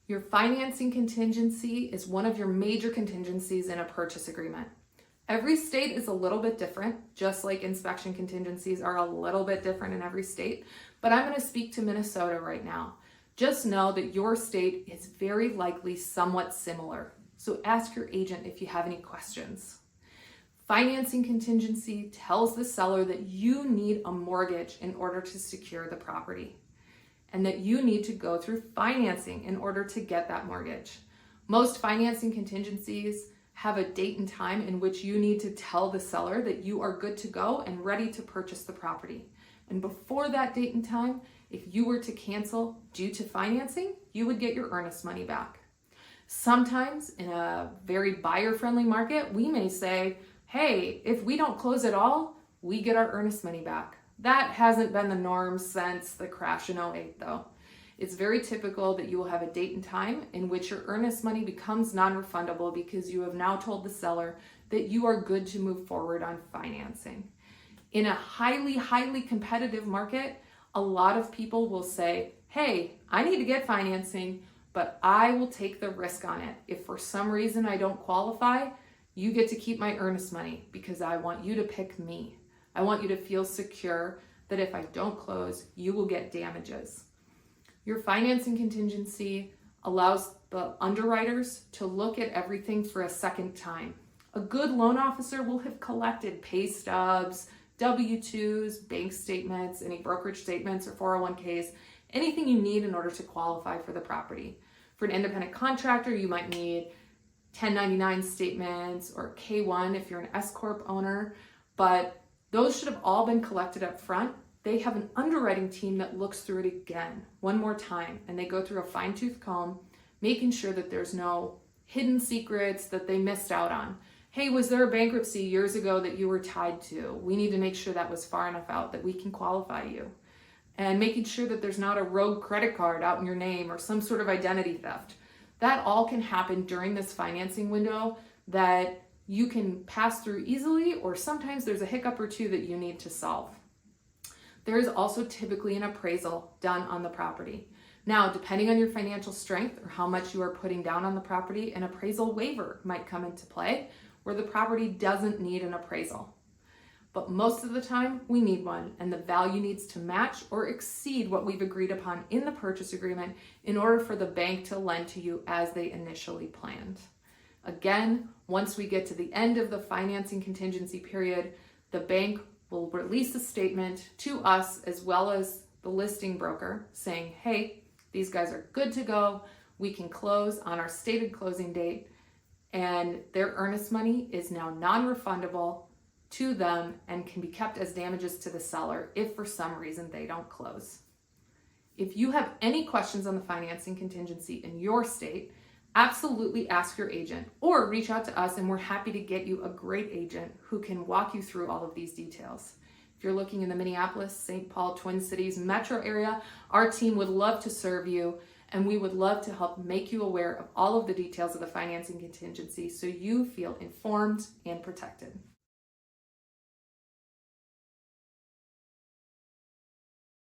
Your financing contingency is one of your major contingencies in a purchase agreement. Every state is a little bit different, just like inspection contingencies are a little bit different in every state, but I'm going to speak to Minnesota right now. Just know that your state is very likely somewhat similar, so ask your agent if you have any questions. Financing contingency tells the seller that you need a mortgage in order to secure the property, and that you need to go through financing in order to get that mortgage. Most financing contingencies have a date and time in which you need to tell the seller that you are good to go and ready to purchase the property. And before that date and time, if you were to cancel due to financing, you would get your earnest money back. Sometimes in a very buyer-friendly market, we may say, hey, if we don't close at all, we get our earnest money back. That hasn't been the norm since the crash in '08 though. It's very typical that you will have a date and time in which your earnest money becomes non-refundable because you have now told the seller that you are good to move forward on financing. In a highly competitive market, a lot of people will say, hey, I need to get financing, but I will take the risk on it. If for some reason I don't qualify, you get to keep my earnest money because I want you to pick me. I want you to feel secure that if I don't close, you will get damages. Your financing contingency allows the underwriters to look at everything for a second time. A good loan officer will have collected pay stubs, W-2s, bank statements, any brokerage statements or 401ks, anything you need in order to qualify for the property. For an independent contractor, you might need 1099 statements or K-1 if you're an S-Corp owner, but those should have all been collected up front. They have an underwriting team that looks through it again, one more time, and they go through a fine-tooth comb, making sure that there's no hidden secrets that they missed out on. Hey, was there a bankruptcy years ago that you were tied to? We need to make sure that was far enough out that we can qualify you. And making sure that there's not a rogue credit card out in your name or some sort of identity theft. That all can happen during this financing window that you can pass through easily, or sometimes there's a hiccup or two that you need to solve. There is also typically an appraisal done on the property. Now, depending on your financial strength or how much you are putting down on the property, an appraisal waiver might come into play where the property doesn't need an appraisal. But most of the time, we need one, and the value needs to match or exceed what we've agreed upon in the purchase agreement in order for the bank to lend to you as they initially planned. Again, once we get to the end of the financing contingency period, the bank will release a statement to us as well as the listing broker saying, hey, these guys are good to go. We can close on our stated closing date, and their earnest money is now non-refundable to them and can be kept as damages to the seller if for some reason they don't close. If you have any questions on the financing contingency in your state, absolutely ask your agent or reach out to us and we're happy to get you a great agent who can walk you through all of these details. If you're looking in the Minneapolis, St. Paul, Twin Cities metro area, our team would love to serve you and we would love to help make you aware of all of the details of the financing contingency so you feel informed and protected.